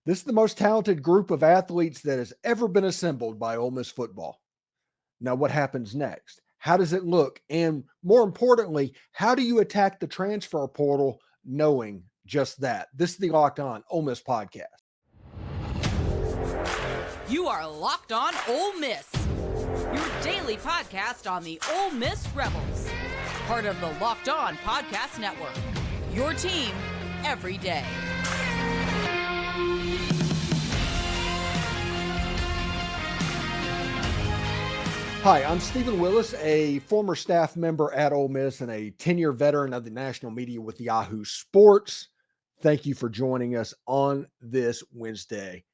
This is the most talented group of athletes that has ever been assembled by Ole Miss football. Now, what happens next? How does it look? And more importantly, how do you attack the transfer portal knowing just that? This is the Locked On Ole Miss podcast. You are Locked On Ole Miss, your daily podcast on the Ole Miss Rebels, part of the Locked On Podcast Network, your team every day. Hi, I'm Stephen Willis, a former staff member at Ole Miss and a 10-year veteran of the national media with Yahoo Sports. Thank you for joining us on this Wednesday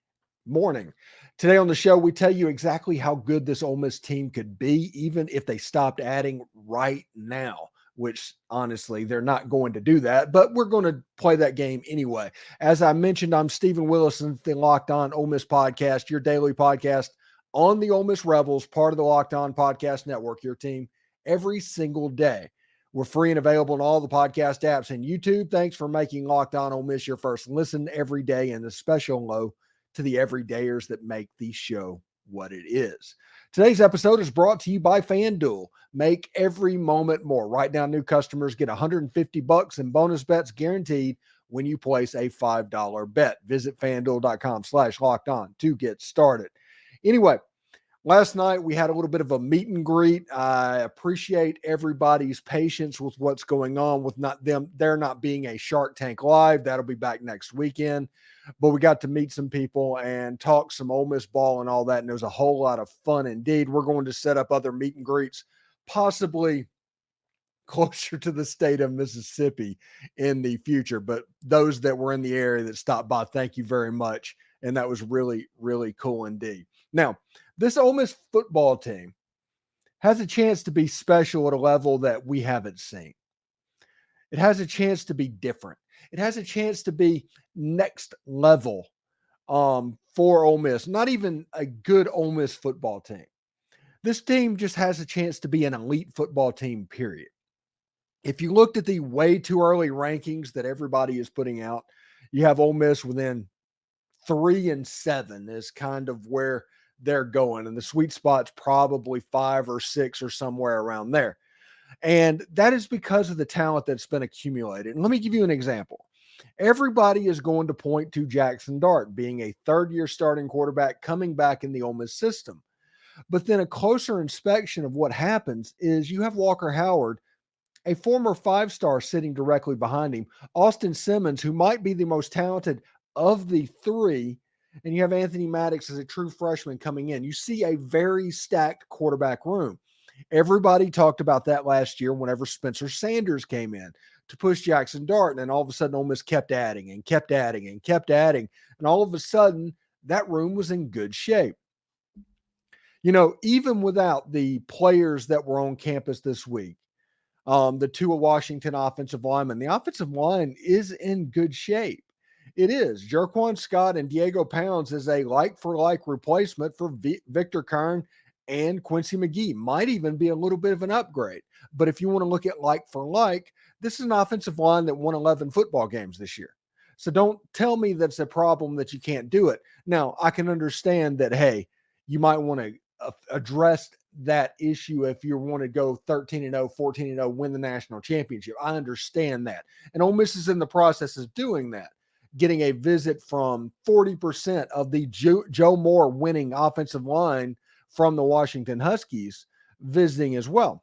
morning. Today on the show, we tell you exactly how good this Ole Miss team could be, even if they stopped adding right now, which honestly, they're not going to do that, but we're going to play that game anyway. As I mentioned, I'm Stephen Willis and the Locked On Ole Miss podcast, your daily podcast on the Ole Miss Rebels, part of the Locked On Podcast Network, your team every single day. We're free and available on all the podcast apps and YouTube. Thanks for making Locked On Ole Miss your first listen every day, and a special hello to the everydayers that make the show what it is. Today's episode is brought to you by FanDuel. Make every moment more. Right now, new customers get $150 in bonus bets guaranteed when you place a $5 bet. Visit FanDuel.com/lockedon to get started. Anyway, last night we had a little bit of a meet and greet. I appreciate everybody's patience with what's going on with there not being a Shark Tank Live. That'll be back next weekend. But we got to meet some people and talk some Ole Miss ball and all that, and it was a whole lot of fun indeed. We're going to set up other meet and greets, possibly closer to the state of Mississippi in the future. But those that were in the area that stopped by, thank you very much. And that was really, really cool indeed. Now, this Ole Miss football team has a chance to be special at a level that we haven't seen. It has a chance to be different. It has a chance to be next level for Ole Miss. Not even a good Ole Miss football team. This team just has a chance to be an elite football team, period. If you looked at the way too early rankings that everybody is putting out, you have Ole Miss within 3 and 7 is kind of where they're going. And the sweet spot's probably 5 or 6 or somewhere around there. And that is because of the talent that's been accumulated. And let me give you an example. Everybody is going to point to Jackson Dart being a third-year starting quarterback coming back in the Ole Miss system. But then a closer inspection of what happens is you have Walker Howard, a former 5-star, sitting directly behind him. Austin Simmons, who might be the most talented of the three, and you have Anthony Maddox as a true freshman coming in. You see a very stacked quarterback room. Everybody talked about that last year whenever Spencer Sanders came in to push Jackson Dart, and then all of a sudden Ole Miss kept adding and kept adding and kept adding, and all of a sudden that room was in good shape. You know, even without the players that were on campus this week, the two Washington offensive linemen, the offensive line is in good shape. It is. Jerquan Scott and Diego Pounds is a like-for-like replacement for Victor Kern and Quincy McGee. Might even be a little bit of an upgrade. But if you want to look at like-for-like, this is an offensive line that won 11 football games this year. So don't tell me that's a problem that you can't do it. Now, I can understand that, hey, you might want to address that issue if you want to go 13-0, 14-0, win the national championship. I understand that. And Ole Miss is in the process of doing that, getting a visit from 40% of the Joe Moore winning offensive line from the Washington Huskies visiting as well.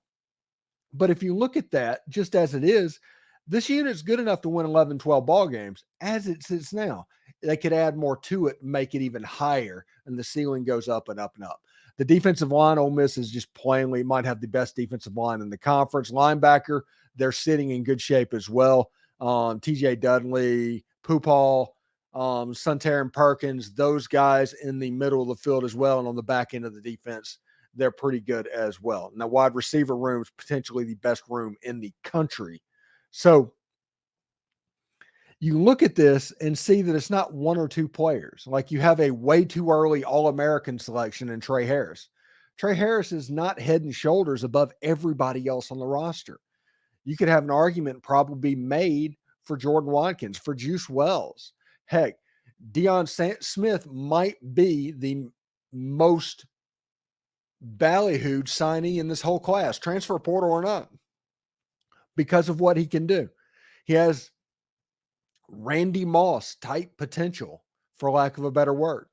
But if you look at that just as it is, this unit's good enough to win 11, 12 ball games as it sits now. They could add more to it and make it even higher, and the ceiling goes up and up and up. The defensive line, Ole Miss is just plainly might have the best defensive line in the conference. Linebacker, they're sitting in good shape as well. TJ Dudley, Pupal, Suntaran Perkins, those guys in the middle of the field as well. And on the back end of the defense, they're pretty good as well. Now, wide receiver room is potentially the best room in the country. So you look at this and see that it's not one or two players. Like, you have a way too early All-American selection in Tre Harris. Tre Harris is not head and shoulders above everybody else on the roster. You could have an argument probably made for Jordan Watkins, for Juice Wells. Heck, Smith might be the most ballyhooed signee in this whole class, transfer portal or not, because of what he can do. He has Randy Moss type potential, for lack of a better word.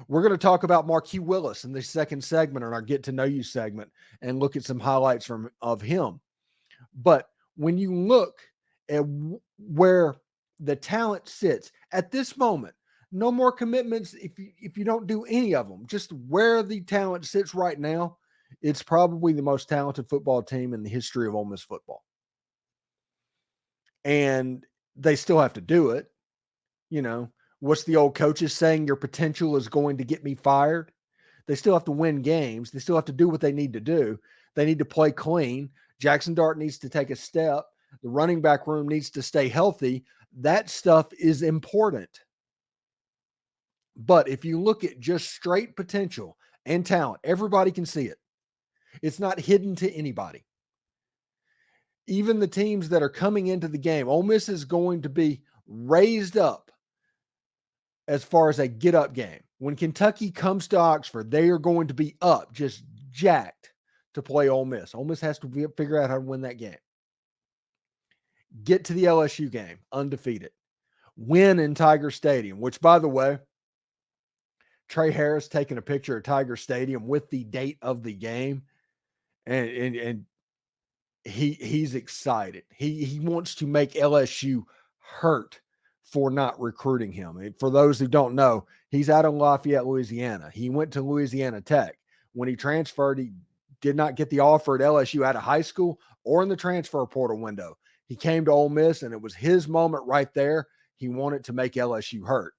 We're going to talk about Marquis Willis in the second segment in our Get to Know You segment and look at some highlights of him. But when you look at where the talent sits at this moment, no more commitments if you don't do any of them. Just where the talent sits right now, it's probably the most talented football team in the history of Ole Miss football. And they still have to do it. You know, what's the old coaches saying? Your potential is going to get me fired. They still have to win games. They still have to do what they need to do. They need to play clean. Jackson Dart needs to take a step. The running back room needs to stay healthy. That stuff is important. But if you look at just straight potential and talent, everybody can see it. It's not hidden to anybody. Even the teams that are coming into the game, Ole Miss is going to be raised up as far as a get-up game. When Kentucky comes to Oxford, they are going to be up, just jacked to play Ole Miss. Ole Miss has to figure out how to win that game. Get to the LSU game, undefeated. Win in Tiger Stadium, which, by the way, Tre Harris taking a picture at Tiger Stadium with the date of the game, and he's excited. He wants to make LSU hurt for not recruiting him. And for those who don't know, he's out of Lafayette, Louisiana. He went to Louisiana Tech. When he transferred, he did not get the offer at LSU out of high school or in the transfer portal window. He came to Ole Miss, and it was his moment right there. He wanted to make LSU hurt.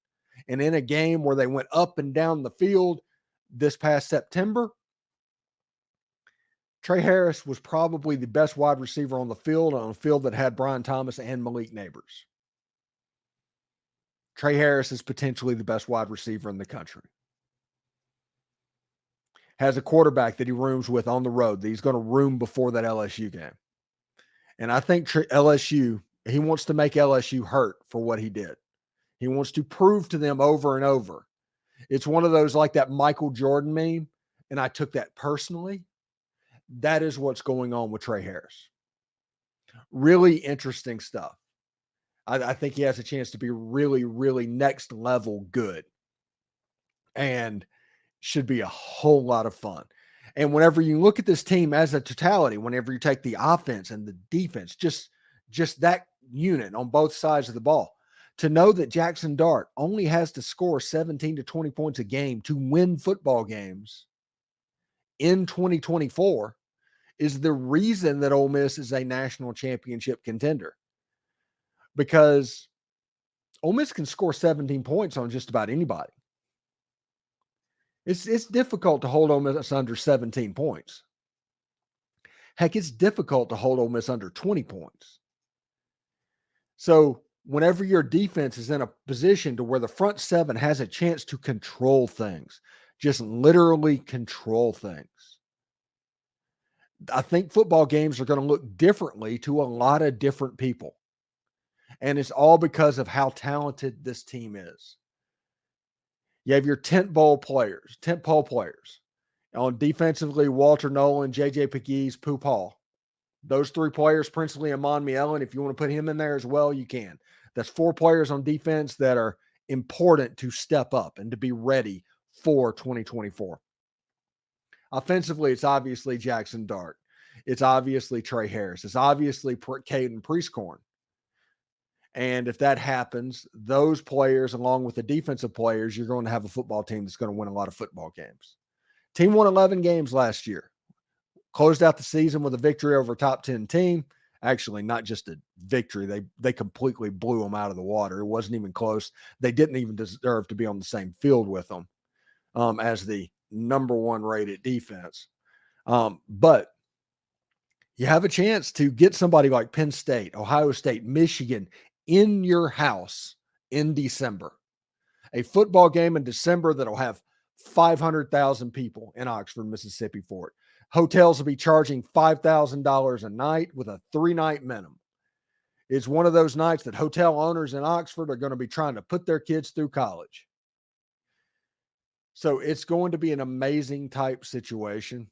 And in a game where they went up and down the field this past September, Tre Harris was probably the best wide receiver on a field that had Brian Thomas and Malik Neighbors. Tre Harris is potentially the best wide receiver in the country. Has a quarterback that he rooms with on the road that he's going to room before that LSU game. And I think LSU, he wants to make LSU hurt for what he did. He wants to prove to them over and over. It's one of those like that Michael Jordan meme, and I took that personally. That is what's going on with Tre Harris. Really interesting stuff. I think he has a chance to be really, really next level good and should be a whole lot of fun. And whenever you look at this team as a totality, whenever you take the offense and the defense, just that unit on both sides of the ball, to know that Jackson Dart only has to score 17 to 20 points a game to win football games in 2024 is the reason that Ole Miss is a national championship contender. Because Ole Miss can score 17 points on just about anybody. It's difficult to hold Ole Miss under 17 points. Heck, it's difficult to hold Ole Miss under 20 points. So whenever your defense is in a position to where the front seven has a chance to control things, just literally control things, I think football games are going to look differently to a lot of different people. And it's all because of how talented this team is. You have your tentpole players. On defensively, Walter Nolan, J.J. Pegues, Poop Hall. Those three players, principally Amon Mielen, if you want to put him in there as well, you can. That's four players on defense that are important to step up and to be ready for 2024. Offensively, it's obviously Jackson Dart. It's obviously Tre Harris. It's obviously Caden Prieskorn. And if that happens, those players, along with the defensive players, you're going to have a football team that's going to win a lot of football games. Team won 11 games last year. Closed out the season with a victory over a top 10 team. Actually, not just a victory. They completely blew them out of the water. It wasn't even close. They didn't even deserve to be on the same field with them as the number one rated defense. But you have a chance to get somebody like Penn State, Ohio State, Michigan in your house in December. A football game in December that'll have 500,000 people in Oxford, Mississippi for it. Hotels will be charging $5,000 a night with a 3-night minimum. It's one of those nights that hotel owners in Oxford are going to be trying to put their kids through college. So it's going to be an amazing type situation.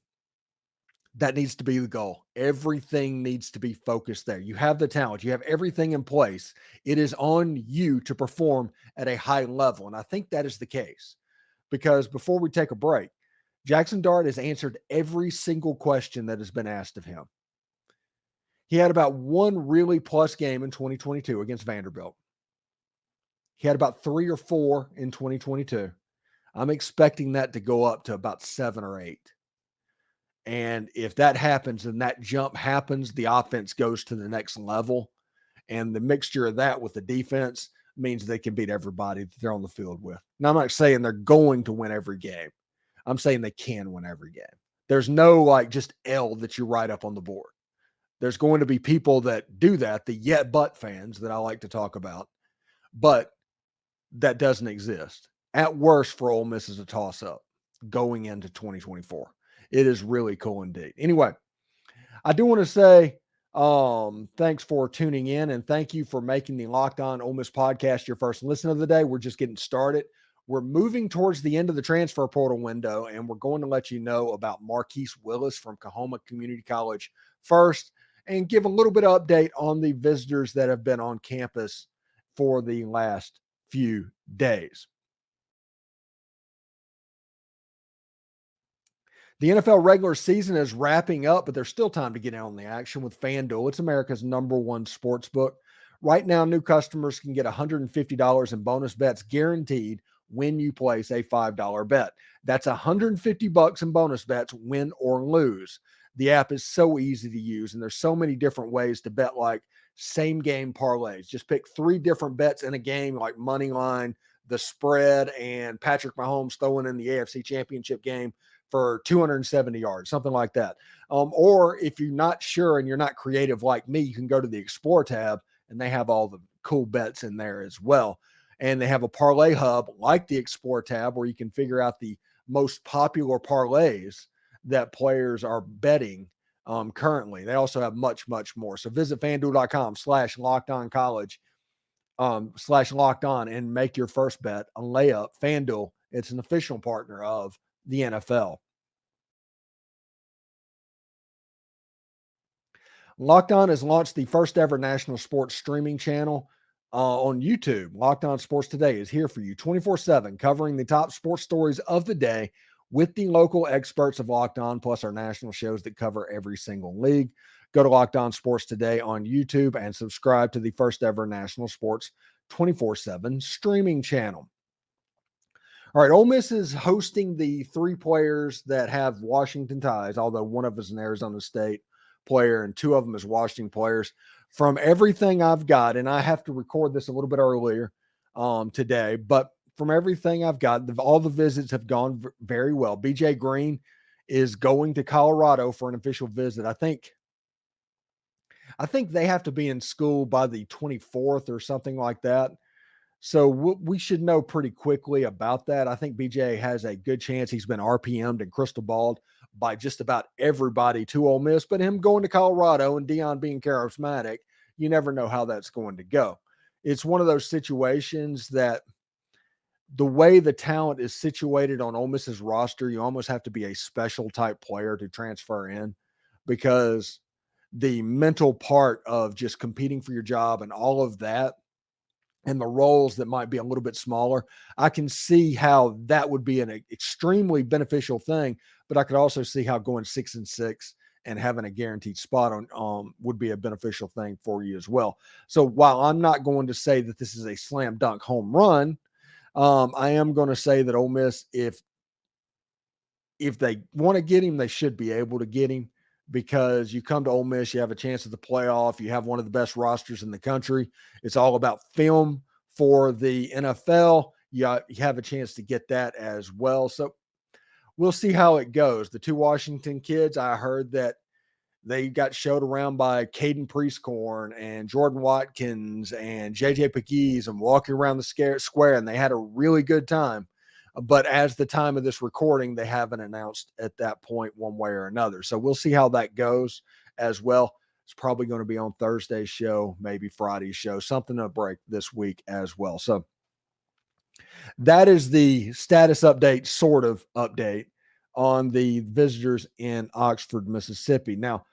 That needs to be the goal. Everything needs to be focused there. You have the talent, you have everything in place. It is on you to perform at a high level. And I think that is the case, because before we take a break, Jackson Dart has answered every single question that has been asked of him. He had about one really plus game in 2022 against Vanderbilt. He had about 3 or 4 in 2022. I'm expecting that to go up to about 7 or 8. And if that happens and that jump happens, the offense goes to the next level. And the mixture of that with the defense means they can beat everybody that they're on the field with. Now, I'm not saying they're going to win every game. I'm saying they can win every game. There's no like just L that you write up on the board. There's going to be people that do that, the yet but fans that I like to talk about, but that doesn't exist. At worst, for Ole Miss is a toss-up going into 2024. It is really cool indeed. Anyway, I do want to say thanks for tuning in, and thank you for making the Locked On Ole Miss podcast your first listen of the day. We're just getting started. We're moving towards the end of the transfer portal window, and we're going to let you know about Marquis Willis from Coahoma Community College first, and give a little bit of update on the visitors that have been on campus for the last few days. The NFL regular season is wrapping up, but there's still time to get in on the action with FanDuel. It's America's #1 sports book. Right now, new customers can get $150 in bonus bets guaranteed when you place a $5 bet. That's $150 in bonus bets, win or lose. The app is so easy to use, and there's so many different ways to bet, like same game parlays. Just pick 3 different bets in a game, like money line, the spread, and Patrick Mahomes throwing in the AFC Championship game for 270 yards, something like that. Or if you're not sure and you're not creative like me, you can go to the Explore tab, and they have all the cool bets in there as well. And they have a parlay hub like the Explore tab where you can figure out the most popular parlays that players are betting currently. They also have much, much more. So visit FanDuel.com/LockedOnCollege /LockedOn and make your first bet a layup. FanDuel, it's an official partner of the NFL. Locked On has launched the first ever national sports streaming channel on YouTube. Locked On Sports Today is here for you 24/7, covering the top sports stories of the day with the local experts of Locked On, plus our national shows that cover every single league. Go to Locked On Sports Today on YouTube and subscribe to the first ever national sports 24/7 streaming channel. All right, Ole Miss is hosting the 3 players that have Washington ties, although one of them is an Arizona State player and 2 of them is Washington players. From everything I've got, and I have to record this a little bit earlier today, but from everything I've got, all the visits have gone very well. BJ Green is going to Colorado for an official visit. I think they have to be in school by the 24th or something like that. So we should know pretty quickly about that. I think BJ has a good chance. He's been RPM'd and crystal balled by just about everybody to Ole Miss, but him going to Colorado and Dion being charismatic, you never know how that's going to go. It's one of those situations that the way the talent is situated on Ole Miss's roster, you almost have to be a special type player to transfer in, because the mental part of just competing for your job and all of that, and the roles that might be a little bit smaller, I can see how that would be an extremely beneficial thing. But I could also see how going 6-6 and having a guaranteed spot on would be a beneficial thing for you as well. So while I'm not going to say that this is a slam dunk home run, I am going to say that Ole Miss, if they want to get him, they should be able to get him, because you come to Ole Miss, you have a chance at the playoff. You have one of the best rosters in the country. It's all about film for the NFL. You have a chance to get that as well. So we'll see how it goes. The 2 Washington kids, I heard that they got showed around by Caden Priestcorn and Jordan Watkins and JJ Pegues and walking around the square, and they had a really good time. But as the time of this recording, they haven't announced at that point one way or another. So we'll see how that goes as well. It's probably going to be on Thursday's show, maybe Friday's show, something to break this week as well. So that is the status update, sort of update on the visitors in Oxford, Mississippi. Now,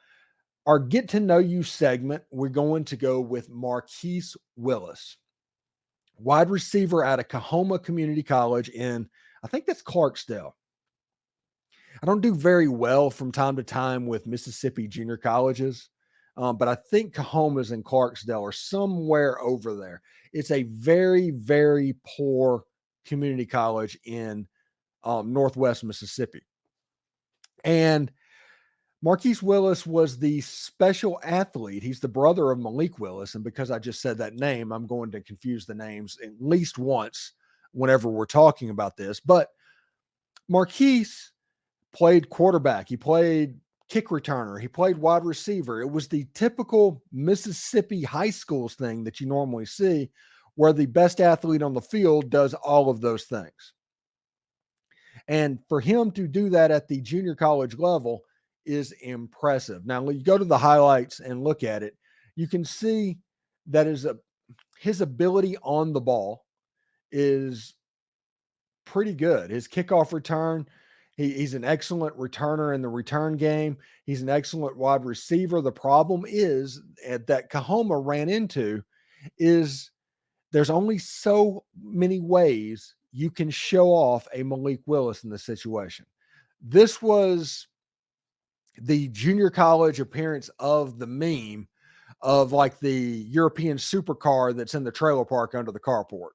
our Get to Know You segment, we're going to go with Marquis Willis, wide receiver out of Coahoma Community College in, I think that's Clarksdale. I don't do very well from time to time with Mississippi junior colleges, but I think Coahoma's and Clarksdale are somewhere over there. It's a very, very poor community college in Northwest Mississippi. And Marquis Willis was the special athlete. He's the brother of Malik Willis. And because I just said that name, I'm going to confuse the names at least once whenever we're talking about this. But Marquis played quarterback. He played kick returner. He played wide receiver. It was the typical Mississippi high schools thing that you normally see, where the best athlete on the field does all of those things. And for him to do that at the junior college level is impressive. Now, when you go to the highlights and look at it, you can see that his ability on the ball is pretty good. His kickoff return, he's an excellent returner in the return game. He's an excellent wide receiver. The problem is that Coahoma ran into is there's only so many ways you can show off a Malik Willis in this situation. This was the junior college appearance of the meme of like the European supercar that's in the trailer park under the carport.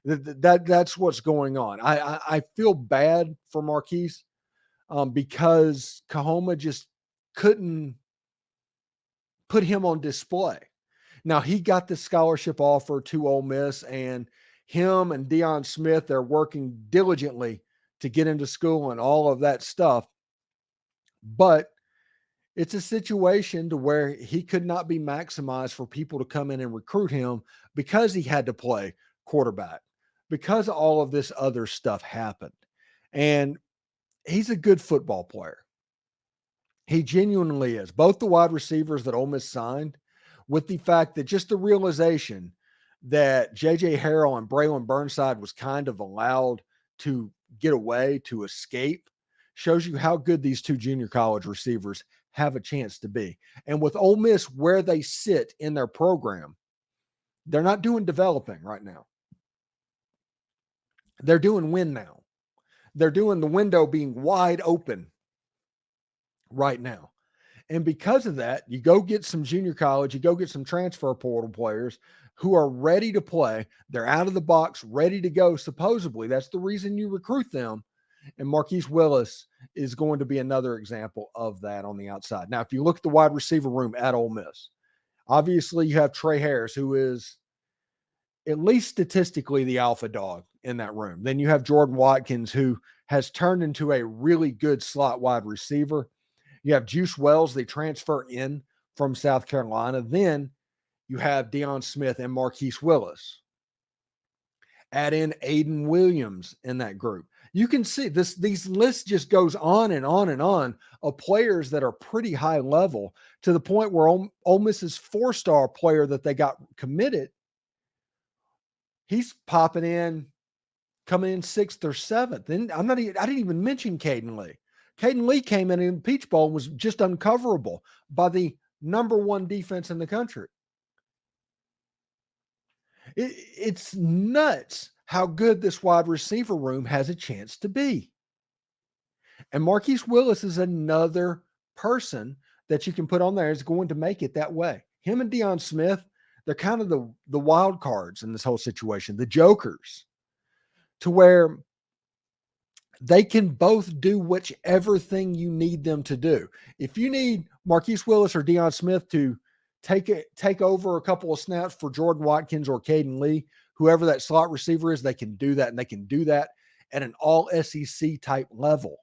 That's what's going on. I feel bad for Marquis because Coahoma just couldn't put him on display. Now, he got the scholarship offer to Ole Miss, and him and Deion Smith, they're working diligently to get into school and all of that stuff. But it's a situation to where he could not be maximized for people to come in and recruit him because he had to play quarterback, because all of this other stuff happened. And he's a good football player. He genuinely is. Both the wide receivers that Ole Miss signed, with the fact that just the realization that J.J. Harrell and Braylon Burnside was kind of allowed to get away, to escape, shows you how good these two junior college receivers have a chance to be. And with Ole Miss, where they sit in their program, they're not doing developing right now. They're doing win now. They're doing the window being wide open right now. And because of that, you go get some junior college, you go get some transfer portal players who are ready to play. They're out of the box, ready to go, supposedly. That's the reason you recruit them. And Marquis Willis is going to be another example of that on the outside. Now, if you look at the wide receiver room at Ole Miss, obviously you have Tre Harris, who is at least statistically the alpha dog in that room. Then you have Jordan Watkins, who has turned into a really good slot wide receiver. You have Juice Wells, they transfer in from South Carolina. Then you have Deion Smith and Marquis Willis. Add in Aiden Williams in that group. You can see these lists just goes on and on and on of players that are pretty high level, to the point where Ole Miss's 4-star player that they got committed, he's popping in, coming in 6th or 7th. And I didn't even mention Caden Lee. Caden Lee came in the Peach Bowl and was just uncoverable by the number 1 defense in the country. It's nuts how good this wide receiver room has a chance to be. And Marquis Willis is another person that you can put on there is going to make it that way. Him and Deion Smith, they're kind of the wild cards in this whole situation, the jokers, to where they can both do whichever thing you need them to do. If you need Marquis Willis or Deion Smith to take over a couple of snaps for Jordan Watkins or Caden Lee, whoever that slot receiver is, they can do that, and they can do that at an all SEC type level.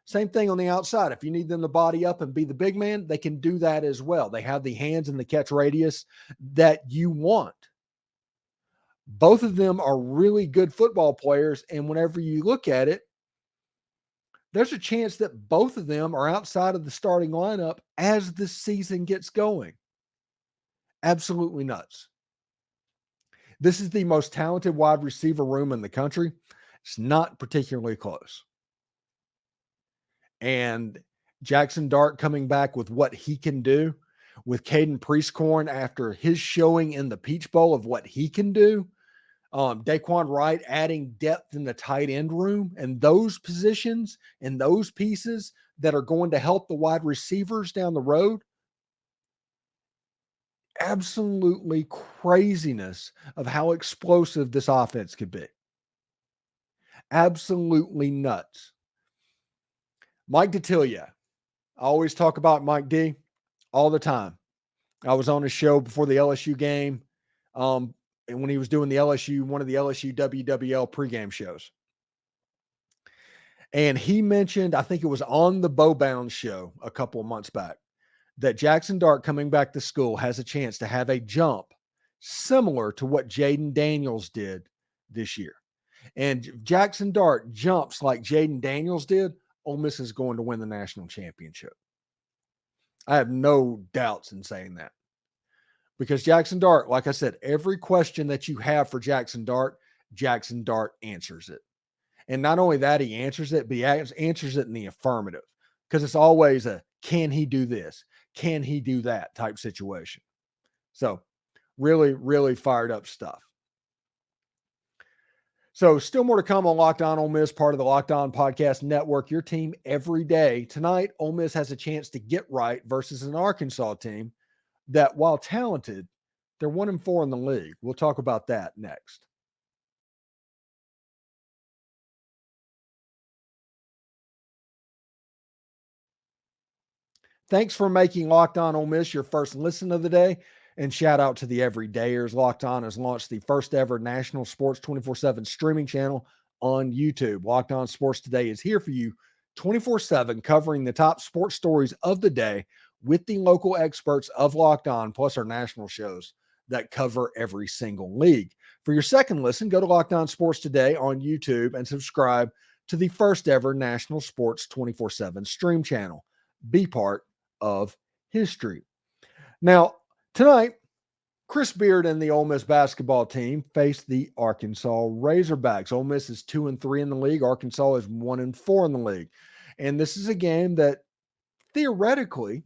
Same thing on the outside. If you need them to body up and be the big man, they can do that as well. They have the hands and the catch radius that you want. Both of them are really good football players, and whenever you look at it, there's a chance that both of them are outside of the starting lineup as the season gets going. Absolutely nuts. This is the most talented wide receiver room in the country. It's not particularly close. And Jackson Dart coming back with what he can do, with Caden Priestcorn after his showing in the Peach Bowl of what he can do, Daquan Wright adding depth in the tight end room, and those positions and those pieces that are going to help the wide receivers down the road. Absolutely craziness of how explosive this offense could be. Absolutely nuts. Mike D'Atilia. I always talk about Mike D all the time. I was on his show before the LSU game, and when he was doing one of the LSU WWL pregame shows. And he mentioned, I think it was on the Bowbound show a couple of months back, that Jackson Dart coming back to school has a chance to have a jump similar to what Jaden Daniels did this year. And if Jackson Dart jumps like Jaden Daniels did, Ole Miss is going to win the national championship. I have no doubts in saying that. Because Jackson Dart, like I said, every question that you have for Jackson Dart answers it. And not only that, he answers it, but he answers it in the affirmative. Because it's always a, can he do this? Can he do that type situation? So really, really fired up stuff. So still more to come on Locked On Ole Miss, part of the Locked On Podcast Network, your team every day. Tonight, Ole Miss has a chance to get right versus an Arkansas team that, while talented, they're 1-4 in the league. We'll talk about that next. Thanks for making Locked On Ole Miss your first listen of the day. And shout out to the everydayers. Locked On has launched the first ever national sports 24/7 streaming channel on YouTube. Locked On Sports Today is here for you 24/7, covering the top sports stories of the day with the local experts of Locked On, plus our national shows that cover every single league. For your second listen, go to Locked On Sports Today on YouTube and subscribe to the first ever national sports 24/7 stream channel. Be part of history. Now, tonight, Chris Beard and the Ole Miss basketball team face the Arkansas Razorbacks. Ole Miss is 2-3 in the league. Arkansas is 1-4 in the league. And this is a game that theoretically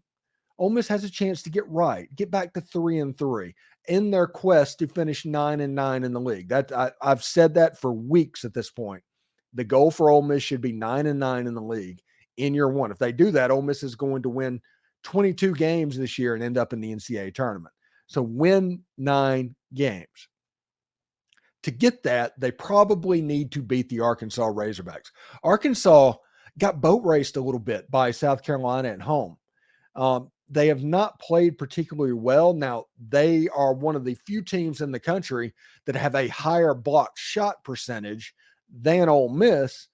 Ole Miss has a chance to get right, get back to 3-3 in their quest to finish 9-9 in the league. I've said that for weeks at this point. The goal for Ole Miss should be 9-9 in the league in year one. If they do that, Ole Miss is going to win 22 games this year and end up in the NCAA tournament. So win 9 games. To get that, they probably need to beat the Arkansas Razorbacks. Arkansas got boat raced a little bit by South Carolina at home. They have not played particularly well. Now, they are one of the few teams in the country that have a higher block shot percentage than Ole Miss,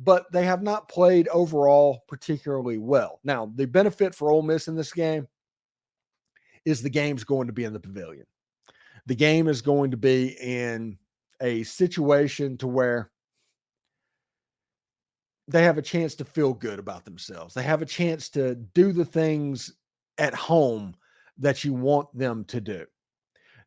but they have not played overall particularly well. Now, the benefit for Ole Miss in this game is the game's going to be in the pavilion. The game is going to be in a situation to where they have a chance to feel good about themselves. They have a chance to do the things at home that you want them to do.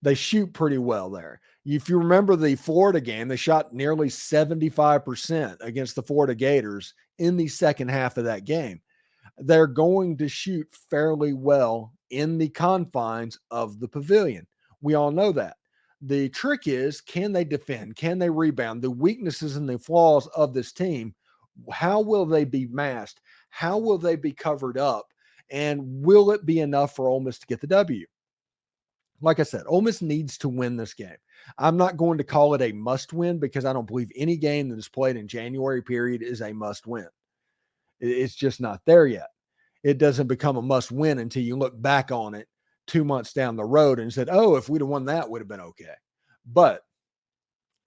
They shoot pretty well there. If you remember the Florida game, they shot nearly 75% against the Florida Gators in the second half of that game. They're going to shoot fairly well in the confines of the pavilion. We all know that. The trick is, can they defend? Can they rebound? The weaknesses and the flaws of this team, how will they be masked? How will they be covered up? And will it be enough for Ole Miss to get the W? Like I said, Ole Miss needs to win this game. I'm not going to call it a must win because I don't believe any game that is played in January period is a must win. It's just not there yet. It doesn't become a must win until you look back on it 2 months down the road and said, oh, if we'd have won that, would have been okay. But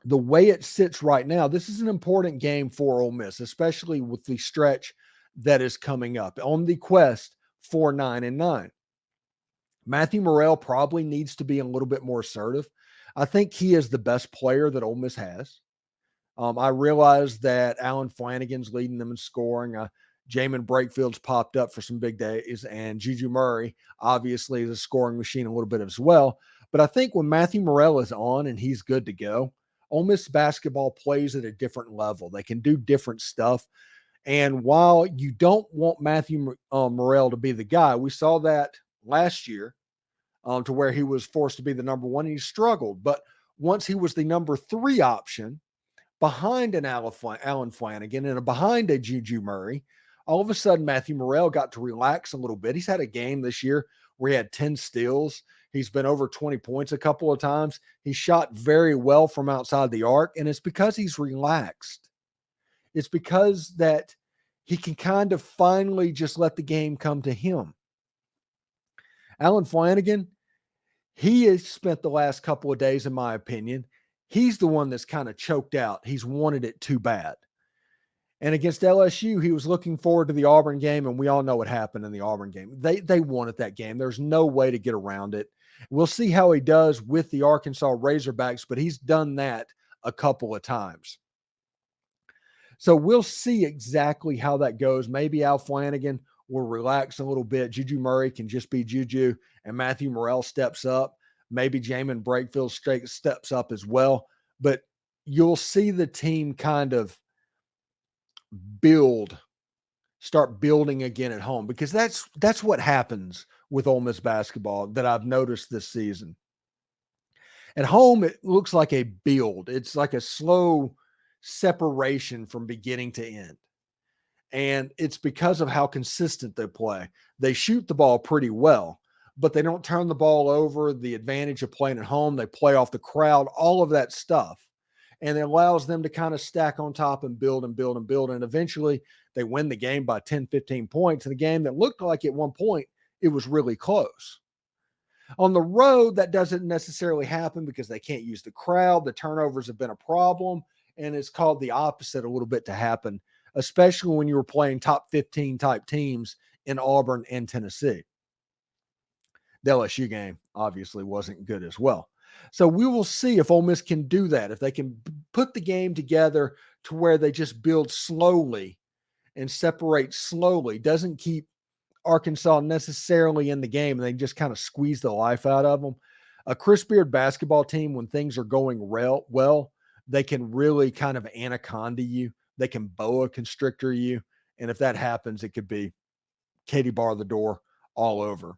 the way it sits right now, this is an important game for Ole Miss, especially with the stretch that is coming up on the quest for 9-9. Matthew Morrell probably needs to be a little bit more assertive. I think he is the best player that Ole Miss has. I realize that Alan Flanagan's leading them in scoring. Jamin Breakfield's popped up for some big days, and Juju Murray obviously is a scoring machine a little bit as well. But I think when Matthew Morrell is on and he's good to go, Ole Miss basketball plays at a different level. They can do different stuff. And while you don't want Matthew Morrell to be the guy, we saw that last year to where he was forced to be the number one and he struggled. But once he was the number 3 option behind an Alan Flanagan and behind a Juju Murray, all of a sudden Matthew Morrell got to relax a little bit. He's had a game this year where he had 10 steals. He's been over 20 points a couple of times. He shot very well from outside the arc, and it's because he's relaxed. It's because that he can kind of finally just let the game come to him. Alan Flanagan, he has spent the last couple of days, in my opinion, he's the one that's kind of choked out. He's wanted it too bad. And against LSU, he was looking forward to the Auburn game, and we all know what happened in the Auburn game. They wanted that game. There's no way to get around it. We'll see how he does with the Arkansas Razorbacks, but he's done that a couple of times. So we'll see exactly how that goes. Maybe Al Flanagan will relax a little bit. Juju Murray can just be Juju, and Matthew Morrell steps up. Maybe Jamin Breakfield steps up as well. But you'll see the team kind of start building again at home, because that's what happens with Ole Miss basketball that I've noticed this season. At home, it looks like a build. It's like a slow separation from beginning to end. And it's because of how consistent they play. They shoot the ball pretty well, but they don't turn the ball over. The advantage of playing at home, they play off the crowd, all of that stuff. And it allows them to kind of stack on top and build and build and build. And eventually they win the game by 10, 15 points in a game that looked like at one point it was really close. On the road, that doesn't necessarily happen because they can't use the crowd. The turnovers have been a problem, and it's called the opposite a little bit to happen, especially when you were playing top 15 type teams in Auburn and Tennessee. The LSU game obviously wasn't good as well. So we will see if Ole Miss can do that, if they can put the game together to where they just build slowly and separate slowly, doesn't keep Arkansas necessarily in the game, and they just kind of squeeze the life out of them. A Chris Beard basketball team, when things are going well, they can really kind of anaconda you. They can boa constrictor you. And if that happens, it could be Katie bar the door all over.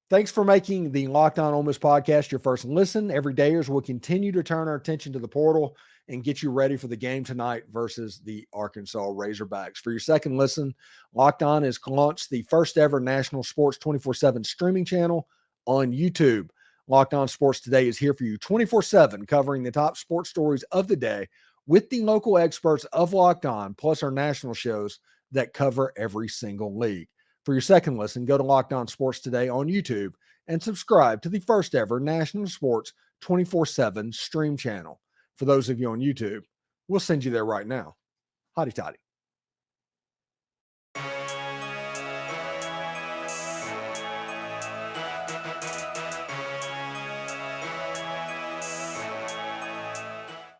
Thanks for making the Locked On Ole Miss podcast your first listen. Every dayers will continue to turn our attention to the portal and get you ready for the game tonight versus the Arkansas Razorbacks. For your second listen, Locked On has launched the first ever national sports 24/7 streaming channel on YouTube. Locked On Sports Today is here for you 24/7, covering the top sports stories of the day with the local experts of Locked On, plus our national shows that cover every single league. For your second listen, go to Locked On Sports Today on YouTube and subscribe to the first ever national sports 24/7 stream channel. For those of you on YouTube, we'll send you there right now. Hotty toddy.